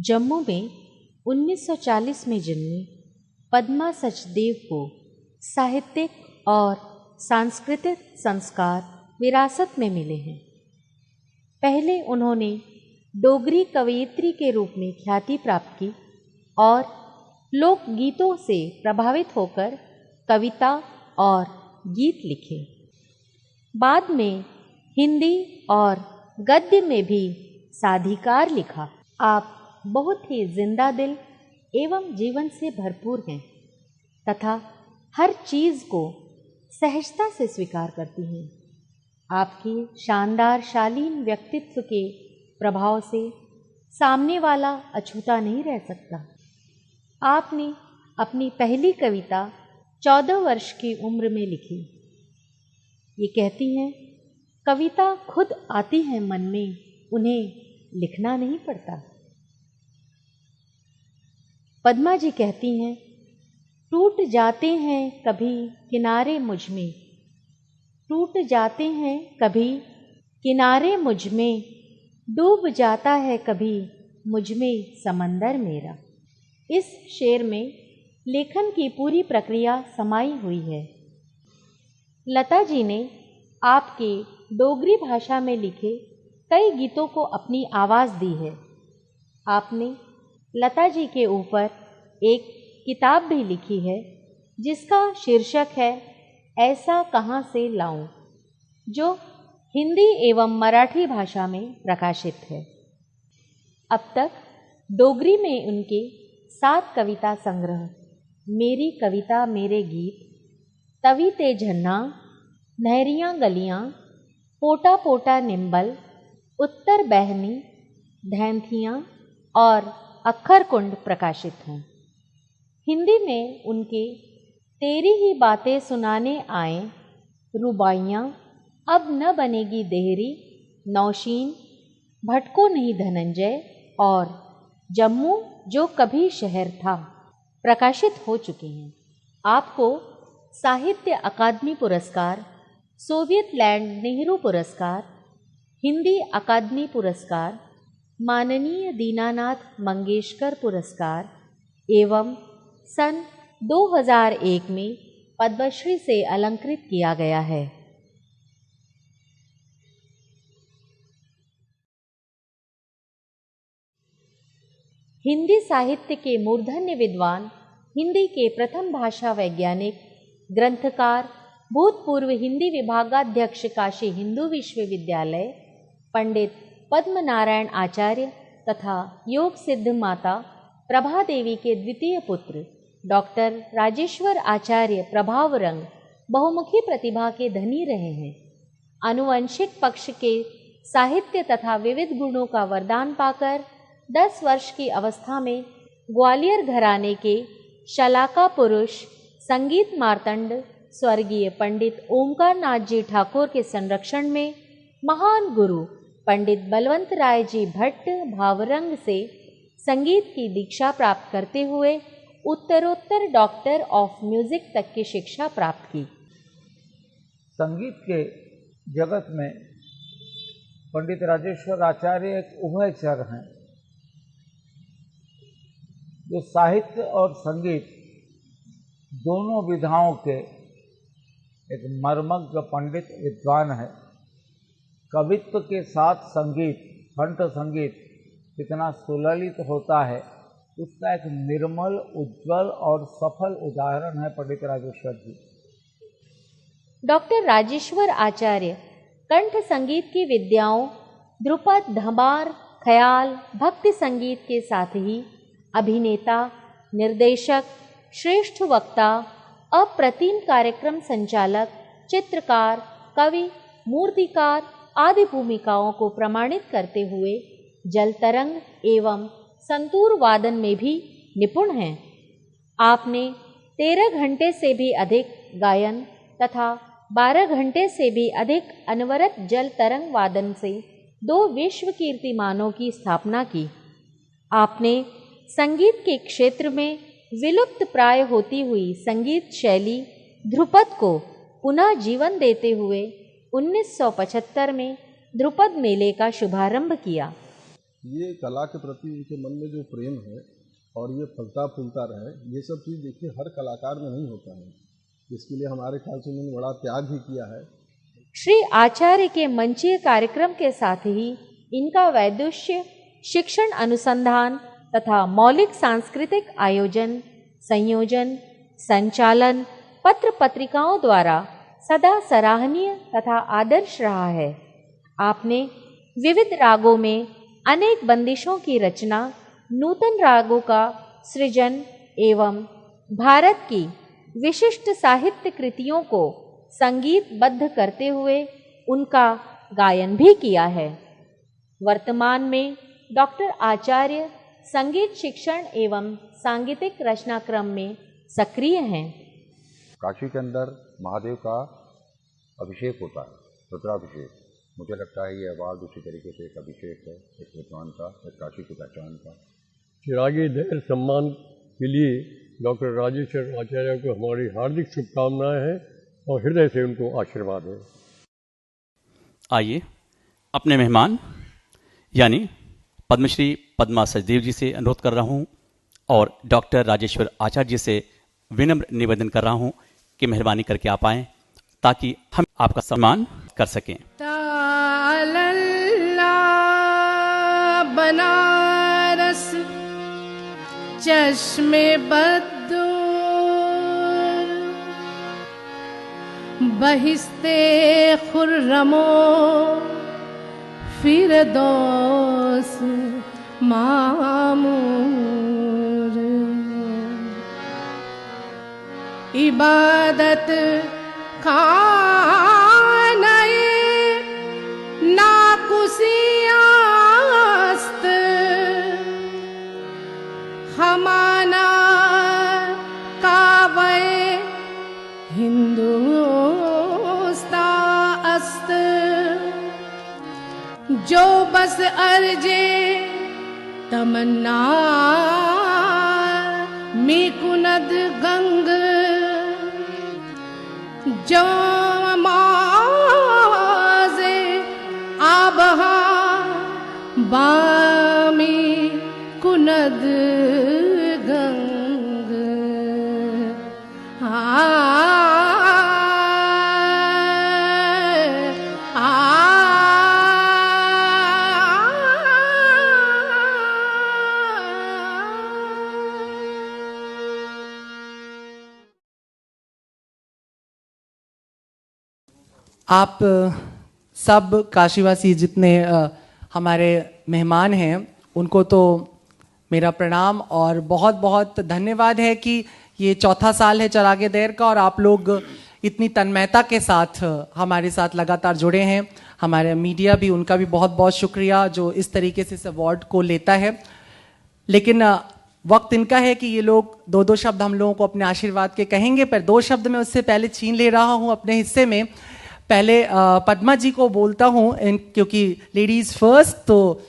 जम्मू में 1940 में जन्मी पद्मा सचदेव को साहित्यिक और सांस्कृतिक संस्कार विरासत में मिले हैं। पहले उन्होंने डोगरी कवयित्री के रूप में ख्याति प्राप्त की और लोकगीतों से प्रभावित होकर कविता और गीत लिखे। बाद में हिंदी और गद्य में भी साधिकार लिखा। आप बहुत ही जिंदा दिल एवं जीवन से भरपूर हैं तथा हर चीज़ को सहजता से स्वीकार करती हैं। आपकी शानदार शालीन व्यक्तित्व के प्रभाव से सामने वाला अछूता नहीं रह सकता। आपने अपनी पहली कविता 14 वर्ष की उम्र में लिखी। ये कहती हैं, कविता खुद आती है मन में, उन्हें लिखना नहीं पड़ता। पद्मा जी कहती हैं, टूट जाते हैं कभी किनारे मुझ में, टूट जाते हैं कभी किनारे मुझ में, डूब जाता है कभी मुझ में समंदर मेरा। इस शेर में लेखन की पूरी प्रक्रिया समाई हुई है। लता जी ने आपके डोगरी भाषा में लिखे कई गीतों को अपनी आवाज़ दी है। आपने लता जी के ऊपर एक किताब भी लिखी है जिसका शीर्षक है ऐसा कहाँ से लाऊं, जो हिंदी एवं मराठी भाषा में प्रकाशित है। अब तक डोगरी में उनके 7 कविता संग्रह मेरी कविता मेरे गीत, तवी ते झन्ना, नहरियाँ गलियाँ, पोटा पोटा निम्बल, उत्तर बहनी, धैंथियाँ और अक्खर कुंड प्रकाशित हैं। हिंदी में उनके तेरी ही बातें सुनाने आए, रुबाइयाँ, अब न बनेगी देहरी, नौशीन, भटको नहीं धनंजय और जम्मू जो कभी शहर था प्रकाशित हो चुके हैं। आपको साहित्य अकादमी पुरस्कार, सोवियत लैंड नेहरू पुरस्कार, हिंदी अकादमी पुरस्कार, माननीय दीनानाथ मंगेशकर पुरस्कार एवं सन 2001 में पद्मश्री से अलंकृत किया गया है। हिंदी साहित्य के मूर्धन्य विद्वान, हिंदी के प्रथम भाषा वैज्ञानिक, ग्रंथकार, भूतपूर्व हिंदी विभागाध्यक्ष काशी हिंदू विश्वविद्यालय, पंडित पद्मनारायण आचार्य तथा योग सिद्ध माता प्रभा देवी के द्वितीय पुत्र डॉक्टर राजेश्वर आचार्य प्रभावरंग बहुमुखी प्रतिभा के धनी रहे हैं। आनुवंशिक पक्ष के साहित्य तथा विविध गुणों का वरदान पाकर 10 वर्ष की अवस्था में ग्वालियर घराने के शलाका पुरुष संगीत मार्तंड स्वर्गीय पंडित ओमकार नाथ जी ठाकुर के संरक्षण में महान गुरु पंडित बलवंत राय जी भट्ट भावरंग से संगीत की दीक्षा प्राप्त करते हुए उत्तरोत्तर डॉक्टर ऑफ म्यूजिक तक की शिक्षा प्राप्त की। संगीत के जगत में पंडित राजेश्वर आचार्य एक उभयचर हैं, जो साहित्य और संगीत दोनों विधाओं के एक मर्मज्ञ पंडित विद्वान है। कवित्व के साथ संगीत, कंठ संगीत कितना सुललित होता है, उसका एक निर्मल, उज्जवल और सफल उदाहरण है पंडित राजेश्वर जी। डॉक्टर राजेश्वर आचार्य कंठ संगीत की विद्याओं ध्रुपद, धमार, ख्याल, भक्ति संगीत के साथ ही अभिनेता, निर्देशक, श्रेष्ठ वक्ता, अप्रतिम कार्यक्रम संचालक, चित्रकार, कवि, मूर्तिकार आदि भूमिकाओं को प्रमाणित करते हुए जल तरंग एवं संतूर वादन में भी निपुण हैं। आपने 13 घंटे से भी अधिक गायन तथा 12 घंटे से भी अधिक अनवरत जल तरंग वादन से 2 विश्व कीर्तिमानों की स्थापना की। आपने संगीत के क्षेत्र में विलुप्त प्राय होती हुई संगीत शैली ध्रुपद को पुनः जीवन देते हुए 1975 में ध्रुपद मेले का शुभारंभ किया। ये कला के प्रति उनके मन में जो प्रेम है और ये फलता फूलता रहे, ये सब चीज़ देखिए हर कलाकार में नहीं होता है। इसके लिए हमारे ख्याल से उन्होंने बड़ा त्याग भी किया है। श्री आचार्य के मंचीय कार्यक्रम के साथ ही इनका वैदुष्य, शिक्षण अनुसंधान तथा मौलिक सांस्कृतिक आयोजन, संयोजन, संचालन, पत्र पत्रिकाओं द्वारा सदा सराहनीय तथा आदर्श रहा है। आपने विविध रागों में अनेक बंदिशों की रचना, नूतन रागों का सृजन एवं भारत की विशिष्ट साहित्य कृतियों को संगीतबद्ध करते हुए उनका गायन भी किया है। वर्तमान में डॉक्टर आचार्य संगीत शिक्षण एवं सांगीतिक रचनाक्रम में सक्रिय हैं। काशी के अंदर महादेव का अभिषेक होता है, रुद्राभिषेक। मुझे लगता है ये अवार्ड उसी तरीके से एक अभिषेक है, एक विद्वान का, एक काशी की पहचान का। चिरागी धैर्य सम्मान के लिए डॉक्टर राजेश्वर आचार्य को हमारी हार्दिक शुभकामनाएं हैं और हृदय से उनको आशीर्वाद है। आइए अपने मेहमान यानी पद्मश्री पद्मा सचदेव जी से अनुरोध कर रहा हूं और डॉक्टर राजेश्वर आचार्य जी से विनम्र निवेदन कर रहा हूं कि मेहरबानी करके आप आएं ताकि हम आपका सम्मान कर सकें। तालल्ला बनारस चश्मे बद्दूर बहिस्ते खुर्रमो फिरदौस मामूर इबादत खाने नाकुसियास्त हमाना कावे हिंदुस्तास्त जो बस अर्जे तमन्ना मीकुनद गंग जो माजे आबहा बामी कुनद गंग आप सब काशीवासी जितने हमारे मेहमान हैं उनको तो मेरा प्रणाम और बहुत बहुत धन्यवाद है कि ये चौथा साल है चिरागे दहर का और आप लोग इतनी तन्मयता के साथ हमारे साथ लगातार जुड़े हैं। हमारे मीडिया भी, उनका भी बहुत बहुत शुक्रिया जो इस तरीके से इस अवार्ड को लेता है। लेकिन वक्त इनका है कि ये लोग दो दो शब्द हम लोगों को अपने आशीर्वाद के कहेंगे, पर दो शब्द मैं उससे पहले छीन ले रहा हूँ अपने हिस्से में। पहले पद्मा जी को बोलता हूँ क्योंकि लेडीज फर्स्ट, तो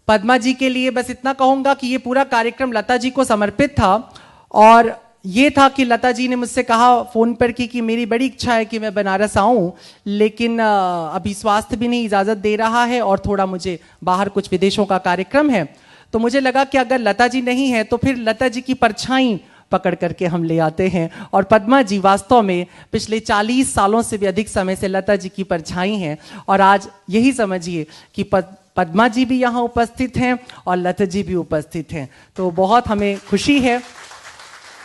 पद्मा जी के लिए बस इतना कहूँगा कि ये पूरा कार्यक्रम लता जी को समर्पित था और ये था कि लता जी ने मुझसे कहा फ़ोन पर कि मेरी बड़ी इच्छा है कि मैं बनारस आऊँ, लेकिन अभी स्वास्थ्य भी नहीं इजाज़त दे रहा है और थोड़ा मुझे बाहर कुछ विदेशों का कार्यक्रम है। तो मुझे लगा कि अगर लता जी नहीं है तो फिर लता जी की परछाई पकड़ करके हम ले आते हैं। और पद्मा जी वास्तव में पिछले 40 सालों से भी अधिक समय से लता जी की परछाई हैं और आज यही समझिए कि पद्मा जी भी यहाँ उपस्थित हैं और लता जी भी उपस्थित हैं, तो बहुत हमें खुशी है।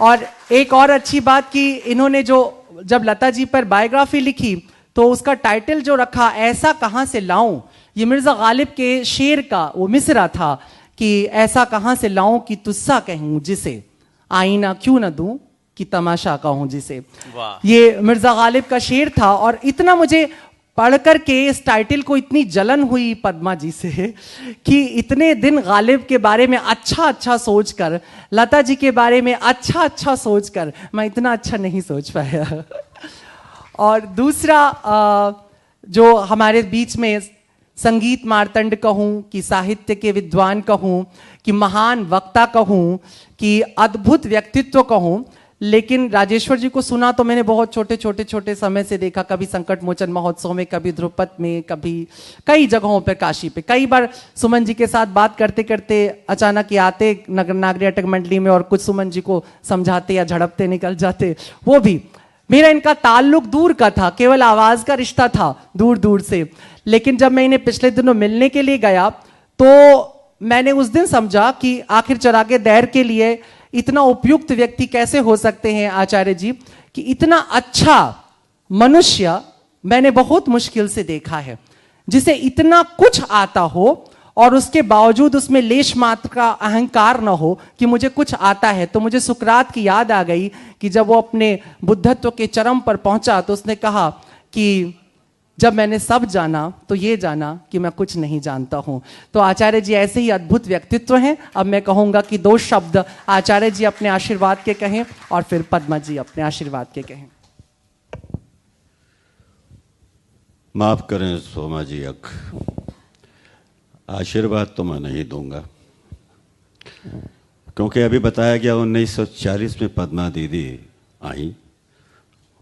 और एक और अच्छी बात कि इन्होंने जब लता जी पर बायोग्राफी लिखी तो उसका टाइटल जो रखा, ऐसा कहाँ से लाऊं, ये मिर्जा गालिब के शेर का वो मिसरा था कि ऐसा कहाँ से लाऊं कि तुस्सा कहूं जिसे, आईना क्यों न दूं कि तमाशा कहूं जिसे। ये मिर्जा गालिब का शेर था और इतना मुझे पढ़ करके इस टाइटल को इतनी जलन हुई पद्मा जी से कि इतने दिन गालिब के बारे में अच्छा सोचकर, लता जी के बारे में अच्छा सोचकर मैं इतना अच्छा नहीं सोच पाया। और दूसरा जो हमारे बीच में संगीत मार्तंड कहूँ कि साहित्य के विद्वान कहूँ कि महान वक्ता कहूँ कि अद्भुत व्यक्तित्व कहूँ, लेकिन राजेश्वर जी को सुना तो मैंने बहुत छोटे समय से देखा, कभी संकट मोचन महोत्सव में, कभी ध्रुपद में, कभी कई जगहों पर, काशी पे। कई बार सुमन जी के साथ बात करते करते अचानक ये आते नागरिक मंडली में और कुछ सुमन जी को समझाते या झड़पते निकल जाते। वो भी मेरा इनका ताल्लुक दूर का था, केवल आवाज का रिश्ता था दूर दूर से। लेकिन जब मैं इन्हें पिछले दिनों मिलने के लिए गया तो मैंने उस दिन समझा कि आखिर चिरागे दैर के लिए इतना उपयुक्त व्यक्ति कैसे हो सकते हैं आचार्य जी, कि इतना अच्छा मनुष्य मैंने बहुत मुश्किल से देखा है, जिसे इतना कुछ आता हो और उसके बावजूद उसमें लेश मात्र का अहंकार न हो कि मुझे कुछ आता है। तो मुझे सुकरात की याद आ गई कि जब वो अपने बुद्धत्व के चरम पर पहुंचा तो उसने कहा कि जब मैंने सब जाना तो ये जाना कि मैं कुछ नहीं जानता हूं। तो आचार्य जी ऐसे ही अद्भुत व्यक्तित्व हैं। अब मैं कहूंगा कि 2 शब्द आचार्य जी अपने आशीर्वाद के कहें और फिर पद्मा जी अपने आशीर्वाद के कहें। माफ करें सोमा जी, आशीर्वाद तो मैं नहीं दूंगा, क्योंकि अभी बताया गया 1940 में पद्मा दीदी आई,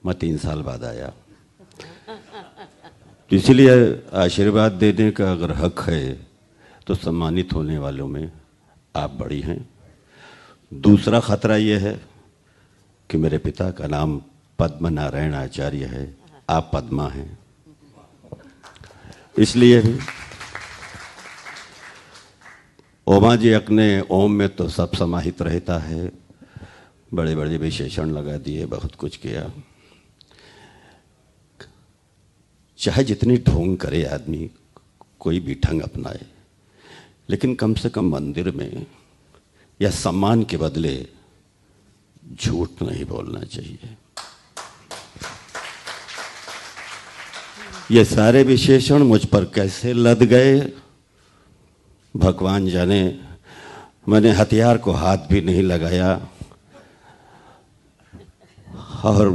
मैं 3 साल बाद आया। इसलिए आशीर्वाद देने का अगर हक है तो सम्मानित होने वालों में आप बड़ी हैं। दूसरा खतरा यह है कि मेरे पिता का नाम पद्म नारायण आचार्य है, आप पद्मा हैं। इसलिए भी ओमा जी अपने ओम में तो सब समाहित रहता है, बड़े बड़े विशेषण लगा दिए, बहुत कुछ किया। चाहे जितनी ढोंग करे आदमी, कोई भी ढंग अपनाए, लेकिन कम से कम मंदिर में या सम्मान के बदले झूठ नहीं बोलना चाहिए। ये सारे विशेषण मुझ पर कैसे लद गए भगवान जाने। मैंने हथियार को हाथ भी नहीं लगाया और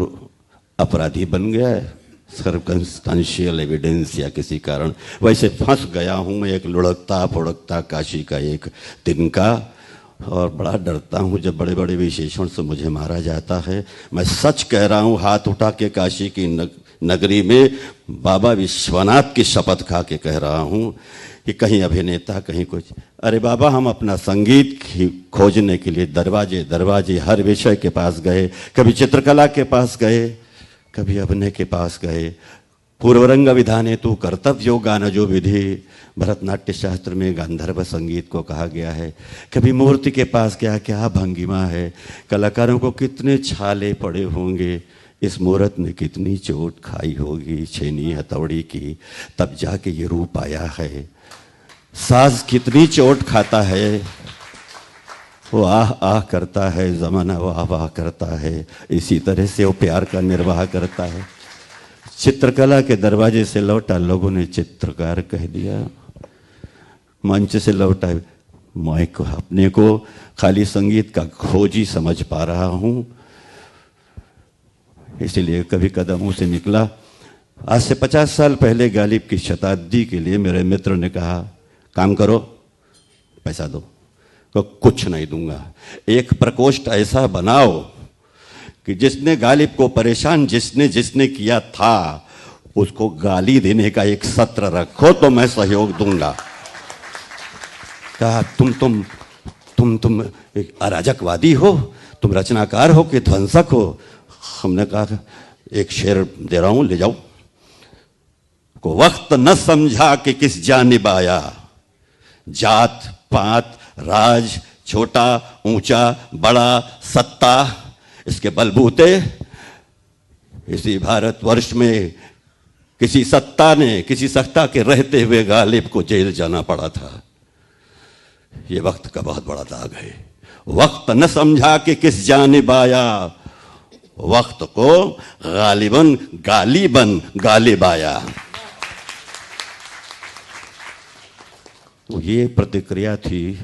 अपराधी बन गया सर्कमस्टेंशियल एविडेंस या किसी कारण। वैसे फंस गया हूँ मैं एक लुढ़कता फुड़कता काशी का एक तिनका, और बड़ा डरता हूँ जब बड़े बड़े विशेषण से मुझे मारा जाता है। मैं सच कह रहा हूँ, हाथ उठा के काशी की नगरी में बाबा विश्वनाथ की शपथ खा के कह रहा हूँ कि कहीं अभिनेता कहीं कुछ। अरे बाबा, हम अपना संगीत खोजने के लिए दरवाजे दरवाजे हर विषय के पास गए, कभी चित्रकला के पास गए, कभी अभिनय के पास गए। पूर्वरंग विधाने तू कर्तव्यो गान जो विधि, भरतनाट्य शास्त्र में गांधर्व संगीत को कहा गया है। कभी मूर्ति के पास गया, क्या भंगिमा है, कलाकारों को कितने छाले पड़े होंगे, इस मूर्त ने कितनी चोट खाई होगी छेनी हथौड़ी की, तब जाके ये रूप आया है। साज कितनी चोट खाता है, वो आह आह करता है, जमाना वाह वाह करता है, इसी तरह से वो प्यार का निर्वाह करता है। चित्रकला के दरवाजे से लौटा, लोगों ने चित्रकार कह दिया। मंच से लौटा, मैं को अपने को खाली संगीत का खोजी समझ पा रहा हूँ, इसलिए कभी कदमों से निकला। आज से 50 साल पहले गालिब की शताब्दी के लिए मेरे मित्र ने कहा, काम करो पैसा दो, तो कुछ नहीं दूंगा। एक प्रकोष्ठ ऐसा बनाओ कि जिसने गालिब को परेशान जिसने जिसने किया था उसको गाली देने का एक सत्र रखो तो मैं सहयोग दूंगा। कहा तुम एक अराजकवादी हो, तुम रचनाकार हो कि ध्वंसक हो। हमने कहा एक शेर दे रहा हूं, ले जाओ। को वक्त न समझा कि किस जानिब आया, जात पात राज छोटा ऊंचा बड़ा सत्ता, इसके बलबूते इसी भारतवर्ष में किसी सत्ता के रहते हुए गालिब को जेल जाना पड़ा था। ये वक्त का बहुत बड़ा दाग है। वक्त न समझा कि किस जानिब आया, वक्त को गालिबन गालिब आया। ये प्रतिक्रिया थी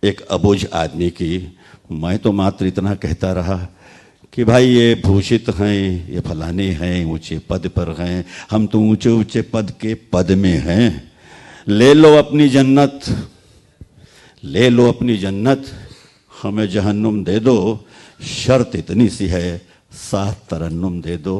एक अबुझ आदमी की। मैं तो मात्र इतना कहता रहा कि भाई ये भूषित हैं, ये फलाने हैं, ऊंचे पद पर हैं, हम तो ऊंचे ऊंचे पद के पद में हैं। ले लो अपनी जन्नत, ले लो अपनी जन्नत, हमें जहन्नुम दे दो। शर्त इतनी सी है, 7 तरन्नुम दे दो।